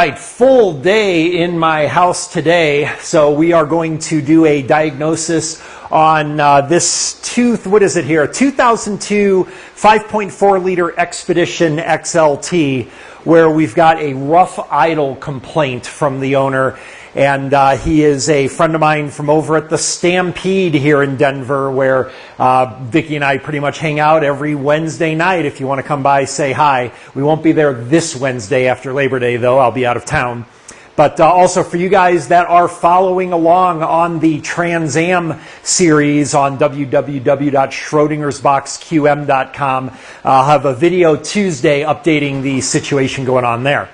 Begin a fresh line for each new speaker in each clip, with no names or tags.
right, full day in my house today. So we are going to do a diagnosis on this what is it here? A 2002 5.4 liter Expedition XLT, where we've got a rough idle complaint from the owner. And he is a friend of mine from over at the Stampede here in Denver, where Vicki and I pretty much hang out every Wednesday night. If you want to come by, say hi. We won't be there this Wednesday after Labor Day, though. I'll be out of town. But also for you guys that are following along on the Trans Am series on www.schrodingersboxqm.com, I'll have a video Tuesday updating the situation going on there.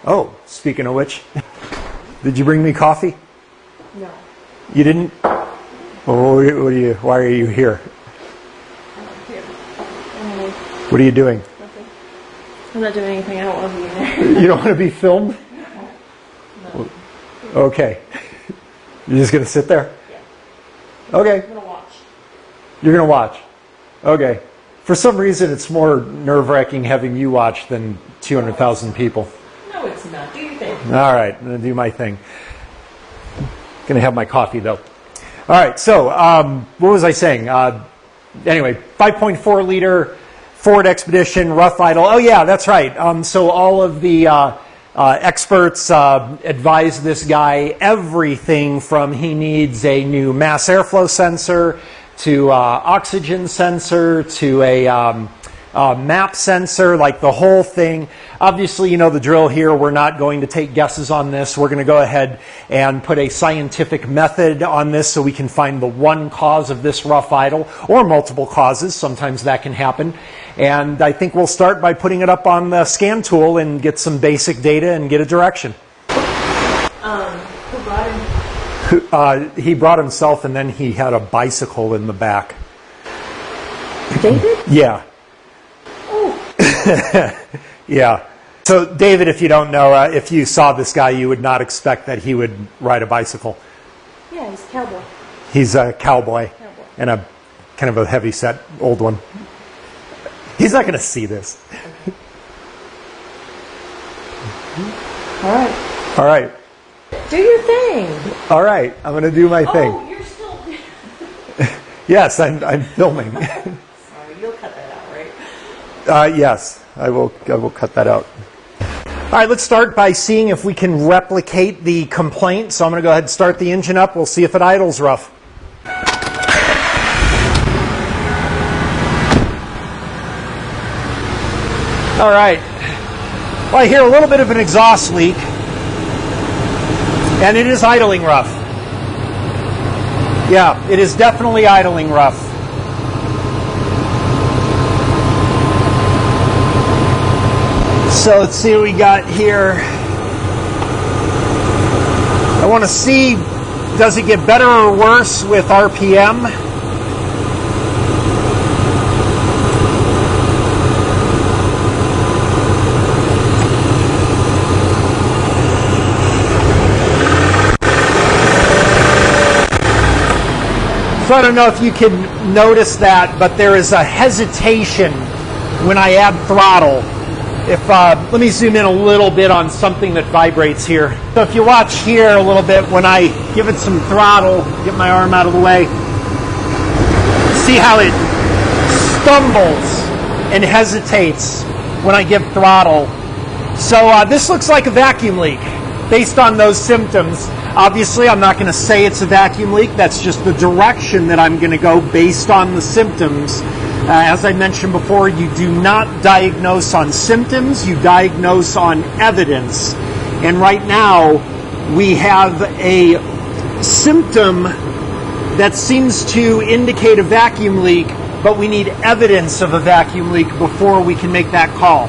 Oh, speaking of which... Did you bring me coffee?
No.
You didn't? Well, why are you here?
I'm here.
What are you doing?
Nothing. I'm not doing anything. I don't want to be in there.
You don't want to be filmed?
No.
Okay. You're just going to sit there?
Yeah.
Okay.
I'm going to watch.
You're going to watch? Okay. For some reason, it's more nerve-wracking having you watch than 200,000 people.
No, it's not. Do your thing.
All right, I'm going to do my thing. Going to have my coffee, though. All right, so what was I saying? Anyway, 5.4 liter Ford Expedition, rough idle. Oh, yeah, that's right. So all of the experts advise this guy everything from he needs a new mass airflow sensor to oxygen sensor to a map sensor, like the whole thing. Obviously, you know the drill here. We're not going to take guesses on this. We're going to go ahead and put a scientific method on this so we can find the one cause of this rough idle, or multiple causes. Sometimes that can happen. And I think we'll start by putting it up on the scan tool and get some basic data and get a direction.
Who brought him?
He brought himself, and then he had a bicycle in the back.
David?
Yeah. Yeah. So, David, if you don't know, if you saw this guy, you would not expect that he would ride a bicycle.
Yeah, he's a cowboy.
He's a cowboy. And a kind of a heavy-set old one. He's not going to see this.
All right.
All right.
Do your thing.
All right. I'm going to do my thing.
Oh, you're still...
Yes, I'm filming.
Sorry, you'll cut that out, right?
Yes, I will cut that out. All right, let's start by seeing if we can replicate the complaint. So I'm going to go ahead and start the engine up. We'll see if it idles rough. All right. Well, I hear a little bit of an exhaust leak, and it is idling rough. Yeah, it is definitely idling rough. So let's see what we got here. I want to see, does it get better or worse with RPM? So I don't know if you can notice that, but there is a hesitation when I add throttle. Let me zoom in a little bit on something that vibrates here. So if you watch here a little bit, when I give it some throttle, get my arm out of the way, see how it stumbles and hesitates when I give throttle. So this looks like a vacuum leak based on those symptoms. Obviously, I'm not going to say it's a vacuum leak. That's just the direction that I'm going to go based on the symptoms. As I mentioned before, you do not diagnose on symptoms, you diagnose on evidence. And right now, we have a symptom that seems to indicate a vacuum leak, but we need evidence of a vacuum leak before we can make that call.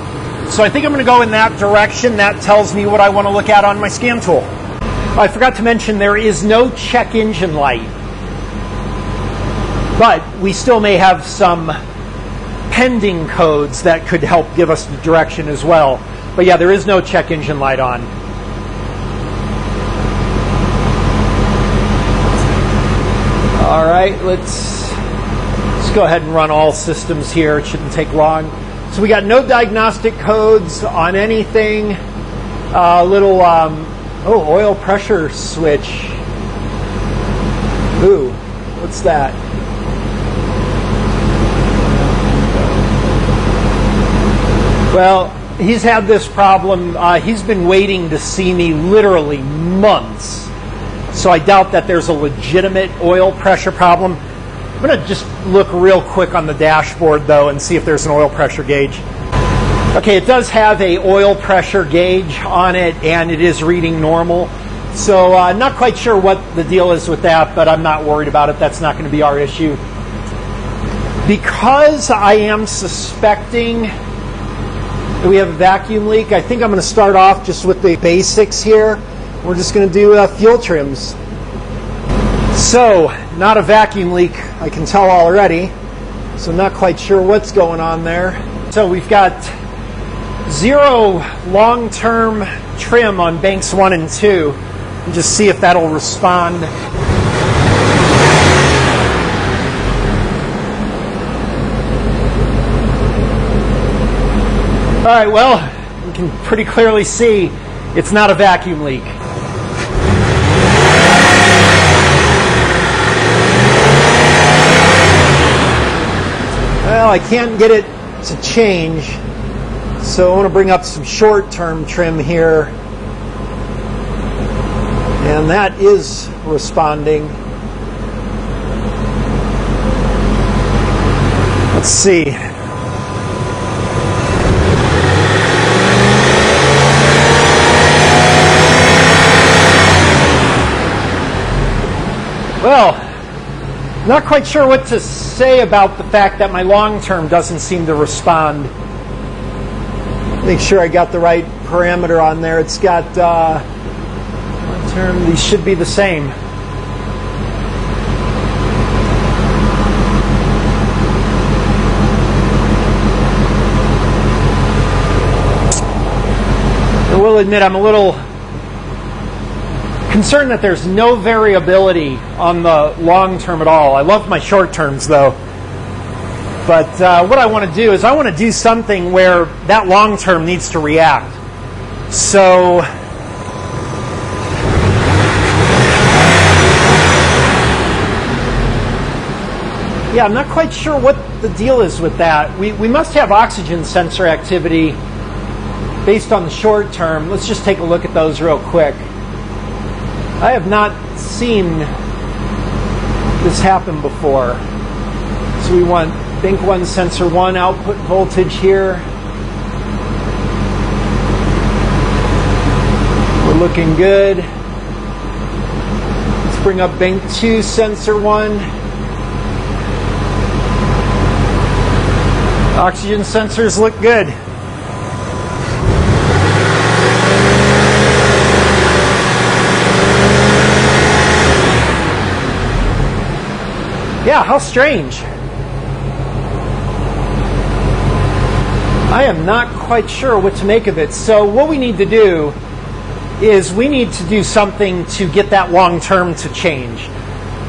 So I think I'm going to go in that direction. That tells me what I want to look at on my scan tool. I forgot to mention there is no check engine light, but we still may have some pending codes that could help give us the direction as well. But yeah, there is no check engine light on. All right, let's go ahead and run all systems here. It shouldn't take long. So we got no diagnostic codes on anything. Little, oil pressure switch. Ooh, what's that? Well, he's had this problem. He's been waiting to see me literally months. So I doubt that there's a legitimate oil pressure problem. I'm going to just look real quick on the dashboard, though, and see if there's an oil pressure gauge. Okay, it does have a oil pressure gauge on it, and it is reading normal. So I'm not quite sure what the deal is with that, but I'm not worried about it. That's not going to be our issue. Because I am suspecting that we have a vacuum leak, I think I'm going to start off just with the basics here. We're just going to do fuel trims. So, not a vacuum leak, I can tell already. So not quite sure what's going on there. So we've got 0 long-term trim on banks 1 and 2. And just see if that'll respond. All right, well, you can pretty clearly see it's not a vacuum leak. Well, I can't get it to change, so I want to bring up some short-term trim here. And that is responding. Let's see. Well, not quite sure what to say about the fact that my long term doesn't seem to respond. Make sure I got the right parameter on there. It's got long term, these should be the same. I will admit I'm a little concerned that there's no variability on the long term at all. I love my short terms though. But what I want to do is I want to do something where that long term needs to react. So yeah, I'm not quite sure what the deal is with that. We must have oxygen sensor activity based on the short term. Let's just take a look at those real quick. I have not seen this happen before. So we want bank 1 sensor 1 output voltage here. We're looking good. Let's bring up bank 2 sensor 1. Oxygen sensors look good. Yeah, how strange. I am not quite sure what to make of it. So what we need to do is we need to do something to get that long term to change.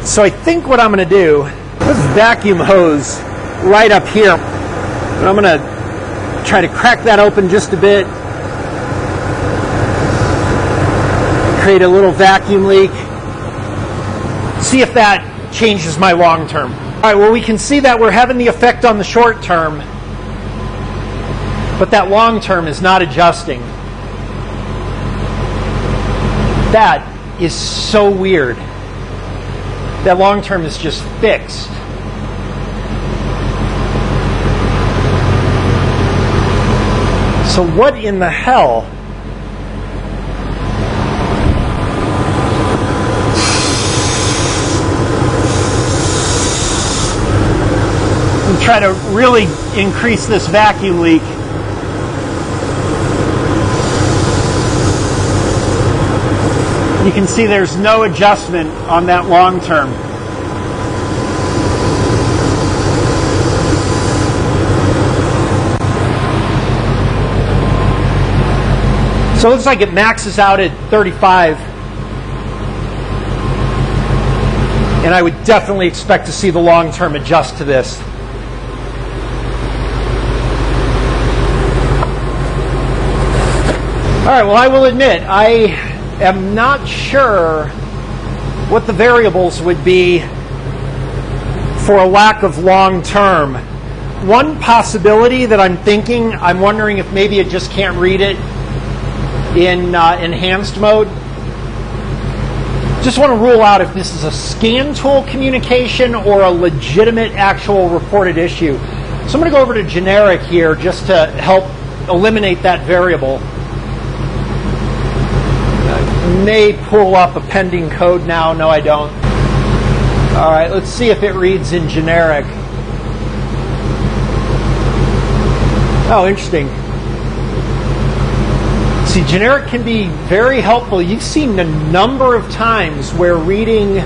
So I think what I'm going to do, this vacuum hose right up here, and I'm going to try to crack that open just a bit. Create a little vacuum leak. See if that changes my long term. All right, well, we can see that we're having the effect on the short term, but that long term is not adjusting. That is so weird. That long term is just fixed. So what in the hell? Try to really increase this vacuum leak. You can see there's no adjustment on that long term. So it looks like it maxes out at 35. And I would definitely expect to see the long term adjust to this. All right, well, I will admit, I am not sure what the variables would be for a lack of long term. One possibility that I'm thinking, I'm wondering if maybe it just can't read it in enhanced mode. Just want to rule out if this is a scan tool communication or a legitimate actual reported issue. So I'm going to go over to generic here just to help eliminate that variable. May pull up a pending code now. No, I don't. All right, let's see if it reads in generic. Oh, interesting. See, generic can be very helpful. You've seen a number of times where reading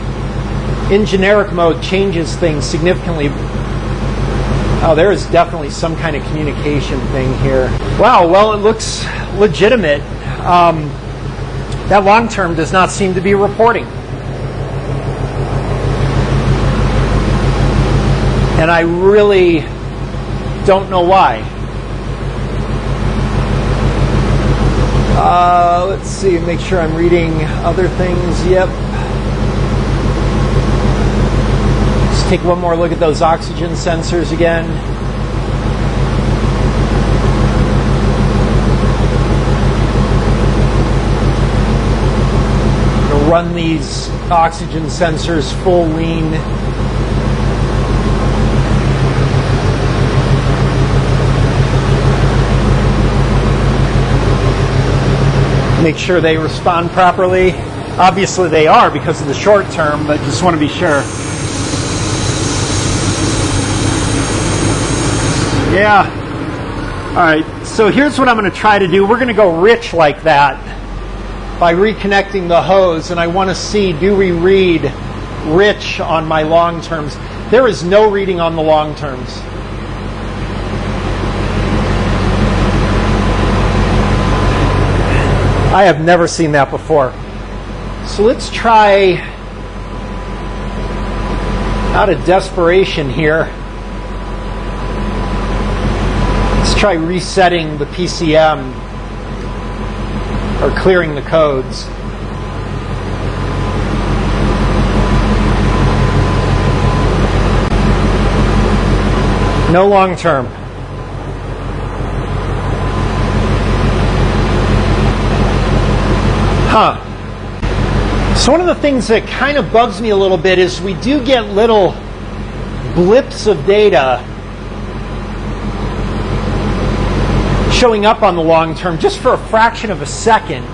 in generic mode changes things significantly. Oh, there is definitely some kind of communication thing here. Wow, well, it looks legitimate. That long term does not seem to be reporting. And I really don't know why. Let's see, make sure I'm reading other things. Yep. Let's take one more look at those oxygen sensors again. We'll run these oxygen sensors full lean. Make sure they respond properly. Obviously they are because of the short term, but just want to be sure. Yeah. All right, so here's what I'm going to try to do. We're going to go rich like that by reconnecting the hose, and I want to see, do we read rich on my long terms? There is no reading on the long terms. I have never seen that before. So let's try, out of desperation here, let's try resetting the PCM or clearing the codes. No long term. So one of the things that kind of bugs me a little bit is we do get little blips of data showing up on the long term just for a fraction of a second.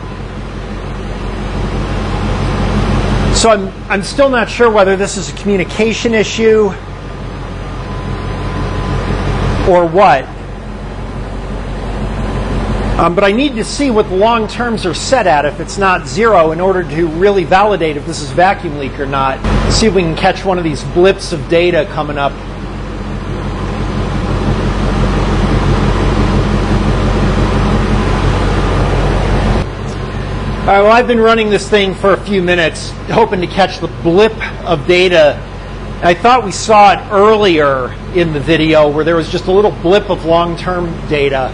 So I'm still not sure whether this is a communication issue or what. But I need to see what the long terms are set at if it's not 0 in order to really validate if this is vacuum leak or not. See if we can catch one of these blips of data coming up. All right, well, I've been running this thing for a few minutes, hoping to catch the blip of data. I thought we saw it earlier in the video where there was just a little blip of long-term data.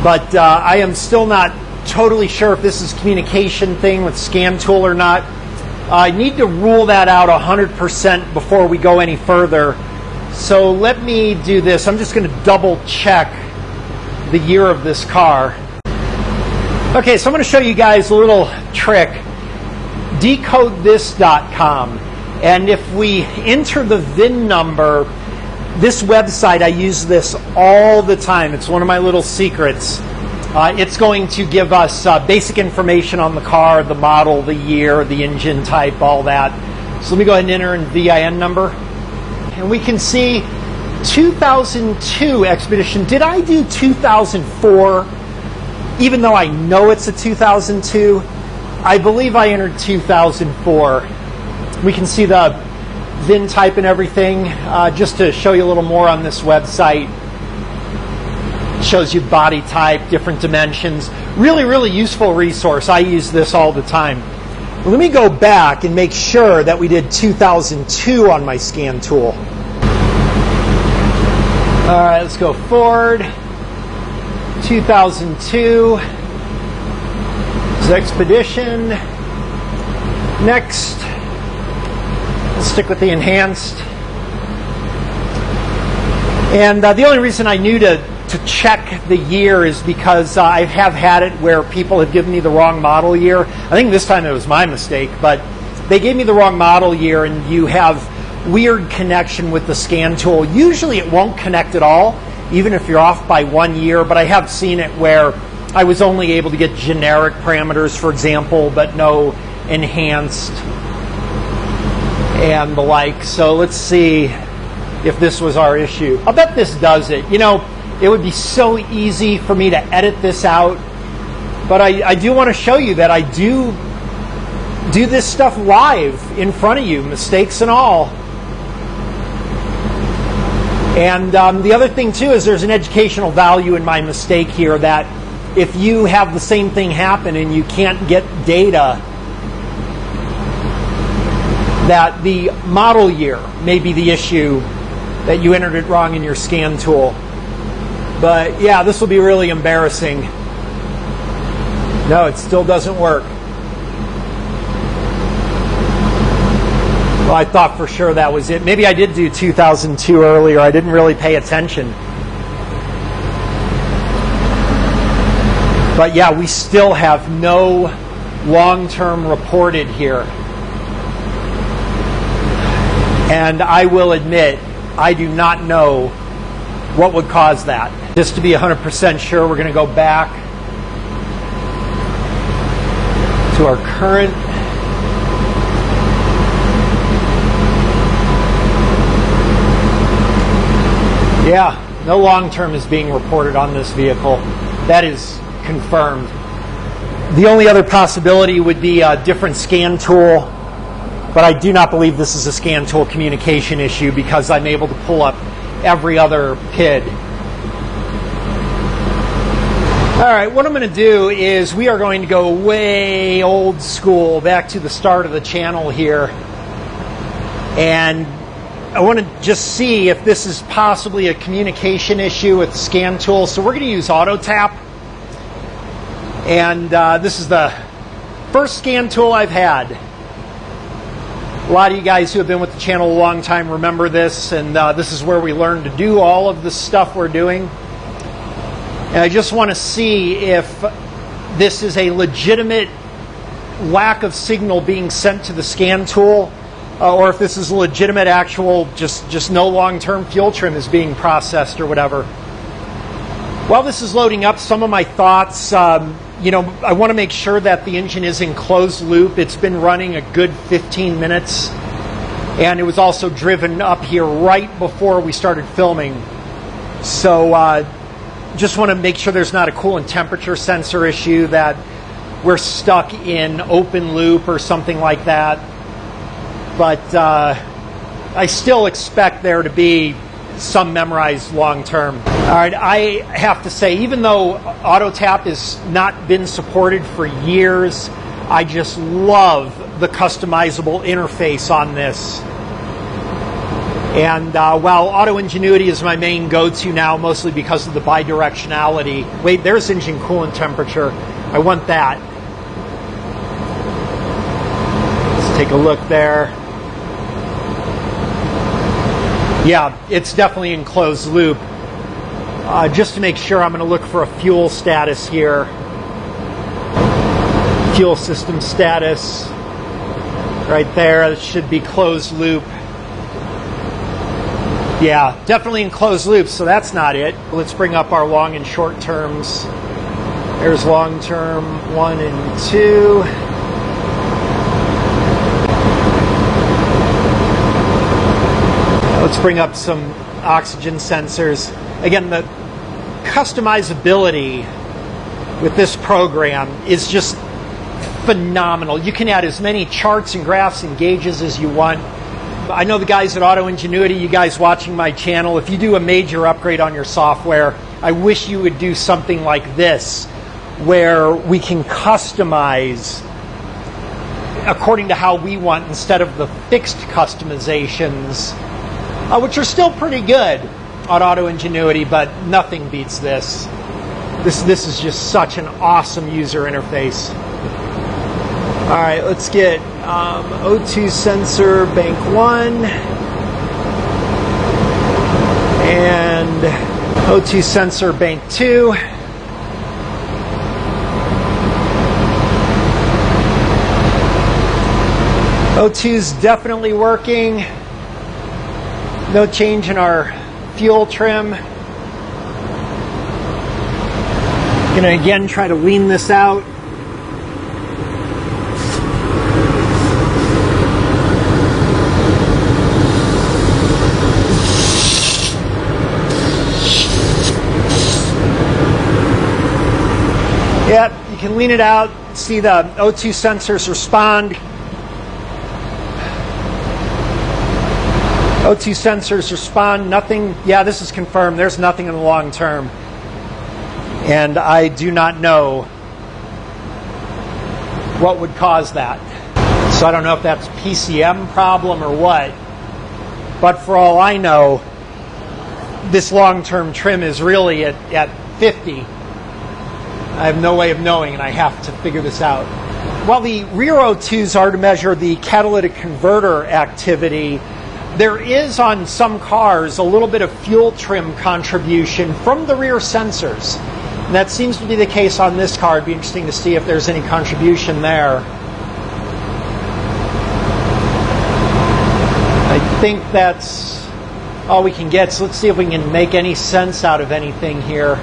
But I am still not totally sure if this is a communication thing with scan tool or not. I need to rule that out 100% before we go any further. So let me do this. I'm just going to double check the year of this car. Okay, so I'm going to show you guys a little trick. Decodethis.com. And if we enter the VIN number, this website, I use this all the time. It's one of my little secrets. It's going to give us basic information on the car, the model, the year, the engine type, all that. So let me go ahead and enter in VIN number. And we can see 2002 Expedition. Did I do 2004? Even though I know it's a 2002, I believe I entered 2004. We can see the VIN type and everything. Just to show you a little more on this website, it shows you body type, different dimensions. Really, really useful resource. I use this all the time. Let me go back and make sure that we did 2002 on my scan tool. All right, let's go forward. 2002. is Expedition. Next, we'll stick with the enhanced. And the only reason I knew to check the year is because I have had it where people have given me the wrong model year. I think this time it was my mistake, but they gave me the wrong model year, and you have weird connection with the scan tool. Usually it won't connect at all, even if you're off by 1 year, but I have seen it where I was only able to get generic parameters, for example, but no enhanced and the like. So let's see if this was our issue. I'll bet this does it. You know, it would be so easy for me to edit this out, but I do want to show you that I do this stuff live in front of you, mistakes and all. And the other thing too is there's an educational value in my mistake here, that if you have the same thing happen and you can't get data, that the model year may be the issue, that you entered it wrong in your scan tool. But yeah, this will be really embarrassing. No, it still doesn't work. Well, I thought for sure that was it. Maybe I did do 2002 earlier. I didn't really pay attention. But yeah, we still have no long-term reported here. And I will admit, I do not know what would cause that. Just to be 100% sure, we're going to go back to our current. Yeah, no long-term is being reported on this vehicle. That is confirmed. The only other possibility would be a different scan tool, but I do not believe this is a scan tool communication issue because I'm able to pull up every other PID. All right, what I'm going to do is we are going to go way old school, back to the start of the channel here. And I want to just see if this is possibly a communication issue with the scan tool. So we're going to use auto tap. And this is the first scan tool I've had. A lot of you guys who have been with the channel a long time remember this, and this is where we learned to do all of the stuff we're doing. And I just want to see if this is a legitimate lack of signal being sent to the scan tool, or if this is a legitimate actual just no long-term fuel trim is being processed or whatever. While this is loading up, some of my thoughts, you know, I want to make sure that the engine is in closed loop. It's been running a good 15 minutes, and it was also driven up here right before we started filming. So just want to make sure there's not a coolant temperature sensor issue, that we're stuck in open loop or something like that. But I still expect there to be some memorized long term. All right, I have to say, even though auto tap has not been supported for years, I just love the customizable interface on this. And while Auto Ingenuity is my main go-to now, mostly because of the bidirectionality. Wait, there's engine coolant temperature. I want that. Let's take a look there. Yeah, it's definitely in closed loop. Just to make sure, I'm going to look for a fuel status here. Fuel system status. Right there, it should be closed loop. Yeah, definitely in closed loop, so that's not it. Let's bring up our long and short terms. There's long term 1 and 2. Let's bring up some oxygen sensors. Again, the customizability with this program is just phenomenal. You can add as many charts and graphs and gauges as you want. I know the guys at Auto Ingenuity, you guys watching my channel, if you do a major upgrade on your software, I wish you would do something like this, where we can customize according to how we want instead of the fixed customizations, which are still pretty good on Auto Ingenuity, but nothing beats this. This is just such an awesome user interface. All right, let's get O2 sensor bank 1 and O2 sensor bank 2. O2's definitely working. No change in our fuel trim. Gonna again try to lean this out. Yep, you can lean it out, see the O2 sensors respond. O2 sensors respond, nothing, yeah, this is confirmed, there's nothing in the long term. And I do not know what would cause that. So I don't know if that's PCM problem or what, but for all I know, this long-term trim is really at 50. I have no way of knowing, and I have to figure this out. While the rear O2s are to measure the catalytic converter activity, there is on some cars a little bit of fuel trim contribution from the rear sensors. And that seems to be the case on this car. It'd be interesting to see if there's any contribution there. I think that's all we can get. So let's see if we can make any sense out of anything here.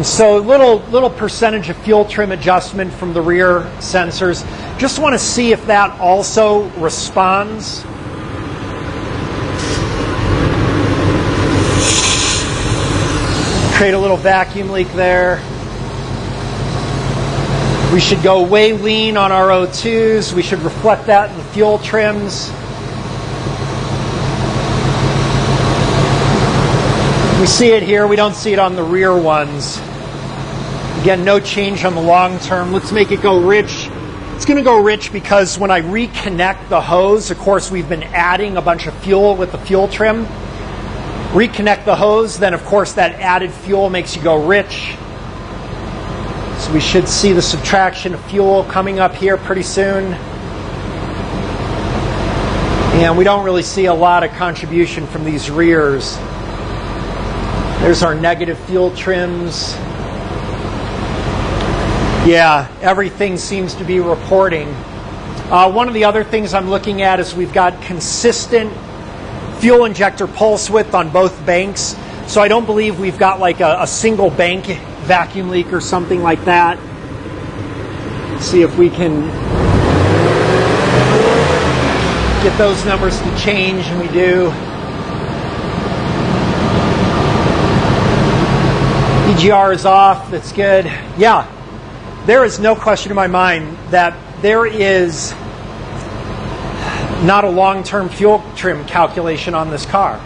So little percentage of fuel trim adjustment from the rear sensors. Just want to see if that also responds. Create a little vacuum leak there. We should go way lean on our O2s. We should reflect that in the fuel trims. We see it here, we don't see it on the rear ones. Again, no change on the long term. Let's make it go rich. It's going to go rich because when I reconnect the hose, of course we've been adding a bunch of fuel with the fuel trim. Reconnect the hose, then of course that added fuel makes you go rich. So we should see the subtraction of fuel coming up here pretty soon. And we don't really see a lot of contribution from these rears. There's our negative fuel trims. Yeah, everything seems to be reporting. One of the other things I'm looking at is we've got consistent fuel injector pulse width on both banks. So I don't believe we've got like a single bank vacuum leak or something like that. Let's see if we can get those numbers to change, and we do. EGR is off, that's good. Yeah, there is no question in my mind that there is not a long-term fuel trim calculation on this car.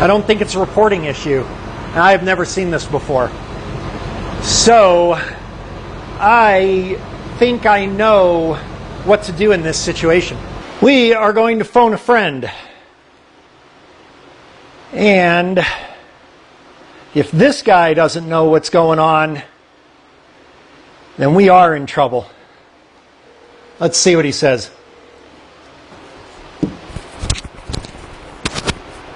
I don't think it's a reporting issue. And I have never seen this before. So I think I know what to do in this situation. We are going to phone a friend. And if this guy doesn't know what's going on, then we are in trouble. Let's see what he says.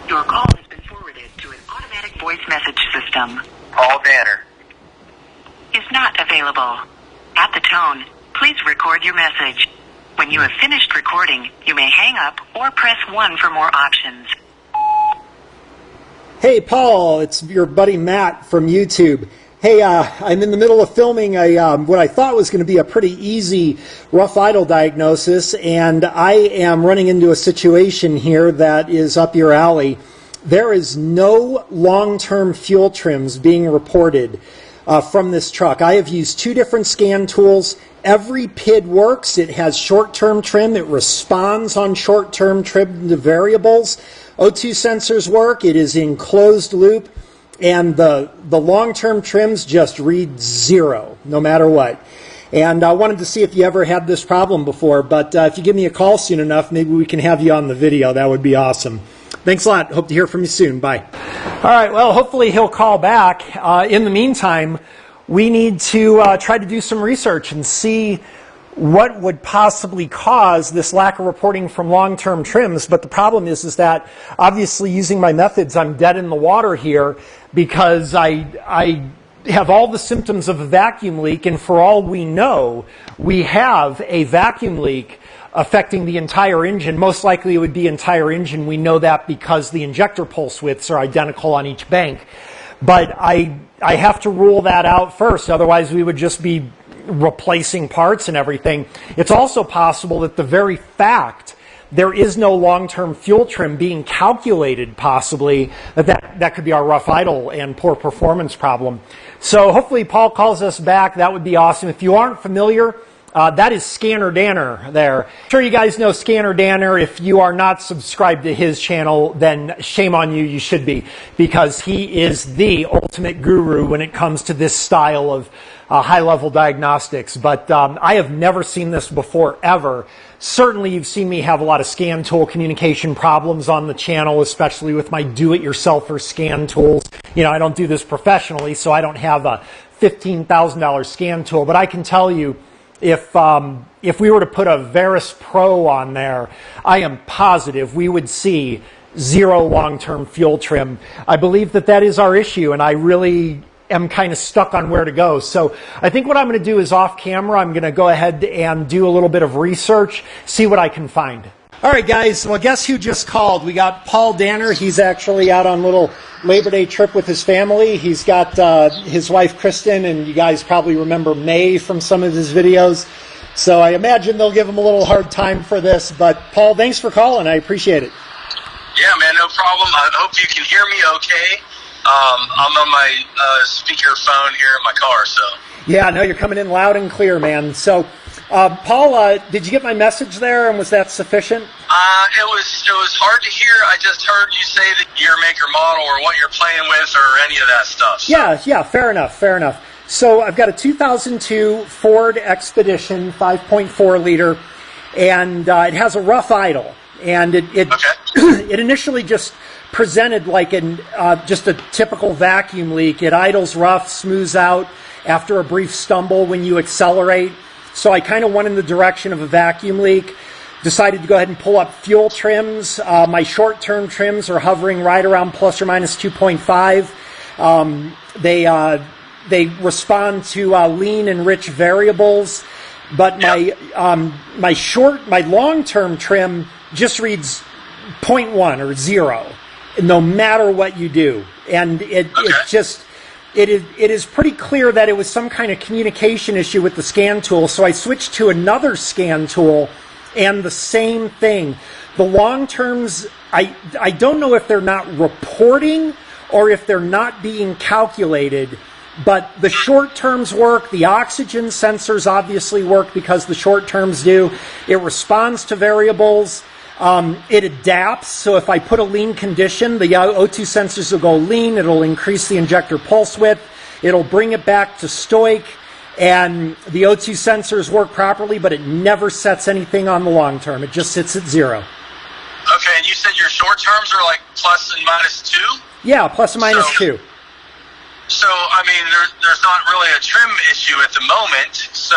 Your call has been forwarded to an automatic voice message system.
Paul Danner.
Is not available. At the tone, please record your message. When you have finished recording, you may hang up or press 1 for more options.
Hey, Paul, it's your buddy Matt from YouTube. Hey, I'm in the middle of filming what I thought was going to be a pretty easy rough idle diagnosis, and I am running into a situation here that is up your alley. There is no long-term fuel trims being reported from this truck. I have used 2 different scan tools. Every PID works. It has short-term trim. It responds on short-term trim to variables. O2 sensors work. It is in closed loop. And the long-term trims just read 0, no matter what. And I wanted to see if you ever had this problem before, but if you give me a call soon enough, maybe we can have you on the video. That would be awesome. Thanks a lot. Hope to hear from you soon. Bye. All right. Well, hopefully he'll call back. In the meantime, we need to try to do some research and see what would possibly cause this lack of reporting from long-term trims. But the problem is that obviously using my methods, I'm dead in the water here because I have all the symptoms of a vacuum leak, and for all we know, we have a vacuum leak affecting the entire engine. Most likely it would be entire engine. We know that because the injector pulse widths are identical on each bank. But I have to rule that out first, otherwise we would just be replacing parts and everything. It's also possible that the very fact there is no long-term fuel trim being calculated, possibly, that could be our rough idle and poor performance problem. So hopefully Paul calls us back. That would be awesome. If you aren't familiar, that is Scanner Danner there. I'm sure you guys know Scanner Danner. If you are not subscribed to his channel, then shame on you, you should be, because he is the ultimate guru when it comes to this style of high-level diagnostics. But I have never seen this before, ever. Certainly you've seen me have a lot of scan tool communication problems on the channel, especially with my do-it-yourselfer scan tools. You know, I don't do this professionally, so I don't have a $15,000 scan tool, but I can tell you, if we were to put a Veris Pro on there, I am positive we would see zero long-term fuel trim. I believe that is our issue, and I really am kind of stuck on where to go. So I think what I'm going to do is off camera, I'm going to go ahead and do a little bit of research, see what I can find. All right, guys, well, guess who just called? We got Paul Danner. He's actually out on a little Labor Day trip with his family. He's got his wife, Kristen, and you guys probably remember May from some of his videos. So I imagine they'll give him a little hard time for this. But, Paul, thanks for calling. I appreciate it.
Yeah, man, no problem. I hope you can hear me okay. I'm on my speaker phone here in my car, so.
Yeah, no, you're coming in loud and clear, man. So, Paul, did you get my message there, and was that sufficient?
It was hard to hear. I just heard you say that your make or model or what you're playing with or any of that stuff. So.
Yeah, fair enough. So I've got a 2002 Ford Expedition 5.4 liter, and it has a rough idle, and it it initially just presented like just a typical vacuum leak. It idles rough, smooths out after a brief stumble when you accelerate. So I kind of went in the direction of a vacuum leak, decided to go ahead and pull up fuel trims. My short-term trims are hovering right around plus or minus 2.5. They respond to lean and rich variables, but my long-term trim just reads 0.1 or 0, no matter what you do, and it is pretty clear that it was some kind of communication issue with the scan tool. So I switched to another scan tool, and the same thing. The long terms, I don't know if they're not reporting or if they're not being calculated, but the short terms work. The oxygen sensors obviously work because the short terms do. It responds to variables. It adapts. So if I put a lean condition, the O2 sensors will go lean. It'll increase the injector pulse width. It'll bring it back to stoic. And the O2 sensors work properly, but it never sets anything on the long term. It just sits at 0.
Okay, and you said your short terms are like plus and minus 2?
Yeah, plus and minus 2.
So, I mean, there's not really a trim issue at the moment. So,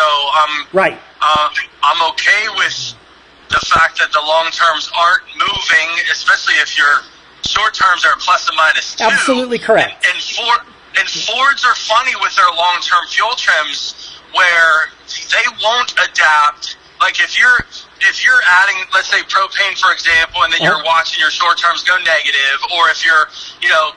right.
I'm okay with the fact that the long terms aren't moving, especially if your short terms are plus and minus 2.
Absolutely correct.
And Fords are funny with their long-term fuel trims where they won't adapt. Like if you're adding, let's say propane, for example, and then you're watching your short terms go negative, or if you're,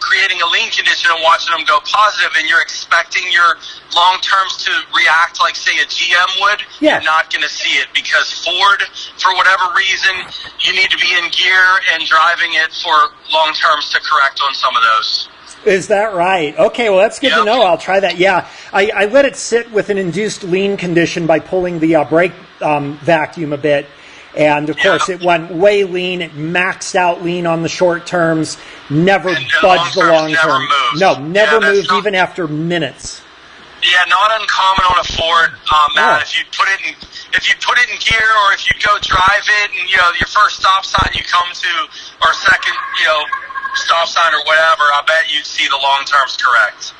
creating a lean condition and watching them go positive and you're expecting your long terms to react like, say, a GM would, you're not going to see it because Ford, for whatever reason, you need to be in gear and driving it for long terms to correct on some of those.
Is that right? Okay, well, that's good to know. I'll try that. Yeah, I let it sit with an induced lean condition by pulling the brake vacuum a bit. And, of course, it went way lean. It maxed out lean on the short terms, never budged the long term. No, never moved even after minutes.
Yeah, not uncommon on a Ford, Matt. If you put it in gear, or if you go drive it, and your first stop sign you come to, or second, stop sign or whatever, I bet you'd see the long terms correct.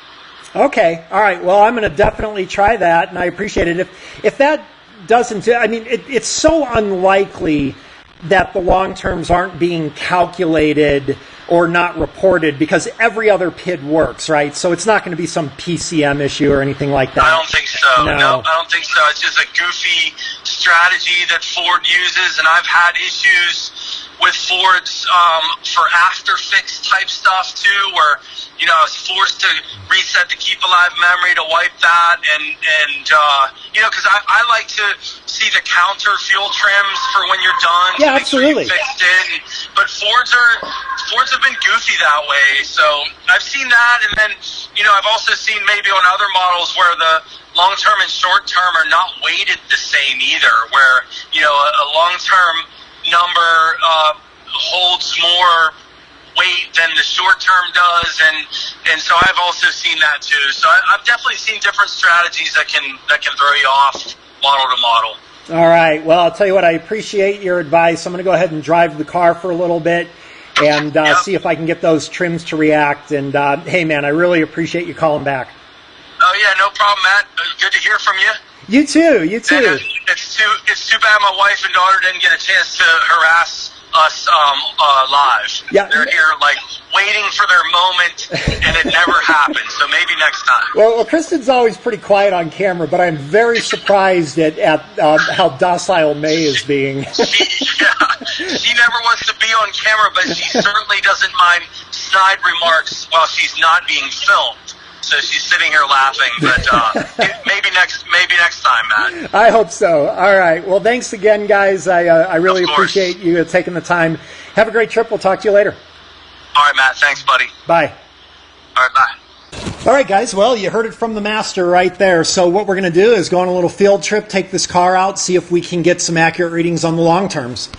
Okay, all right. Well, I'm going to definitely try that, and I appreciate it. If that doesn't, I mean, it's so unlikely that the long terms aren't being calculated or not reported, because every other PID works, right? So it's not going to be some PCM issue or anything like that.
I don't think so.
No,
I don't think so. It's just a goofy strategy that Ford uses, and I've had issues with Fords for after fix type stuff too, where I was forced to reset the keep alive memory to wipe that, and because I like to see the counter fuel trims for when you're done.
Yeah, absolutely.
Sure you fixed it, but Fords have been goofy that way. So I've seen that, and then I've also seen maybe on other models where the long term and short term are not weighted the same either, where a long term number holds more weight than the short term does, and so I've also seen that too. So I've definitely seen different strategies that can throw you off model to model.
All right. Well, I'll tell you what, I appreciate your advice. I'm going to go ahead and drive the car for a little bit and see if I can get those trims to react. And hey, man, I really appreciate you calling back.
Oh yeah, no problem, Matt. Good to hear from you.
You too. You too.
And it's too bad my wife and daughter didn't get a chance to harass us live.
Yeah.
They're here waiting for their moment, and it never happened. So maybe next time.
Well, Kristen's always pretty quiet on camera, but I'm very surprised at how docile May is being.
She never wants to be on camera, but she certainly doesn't mind snide remarks while she's not being filmed. So she's sitting here laughing, but maybe next time, Matt.
I hope so. All right. Well, thanks again, guys. I really appreciate you taking the time. Have a great trip. We'll talk to you later.
All right, Matt. Thanks, buddy.
Bye.
All right, bye.
All right, guys. Well, you heard it from the master right there. So what we're going to do is go on a little field trip, take this car out, see if we can get some accurate readings on the long terms.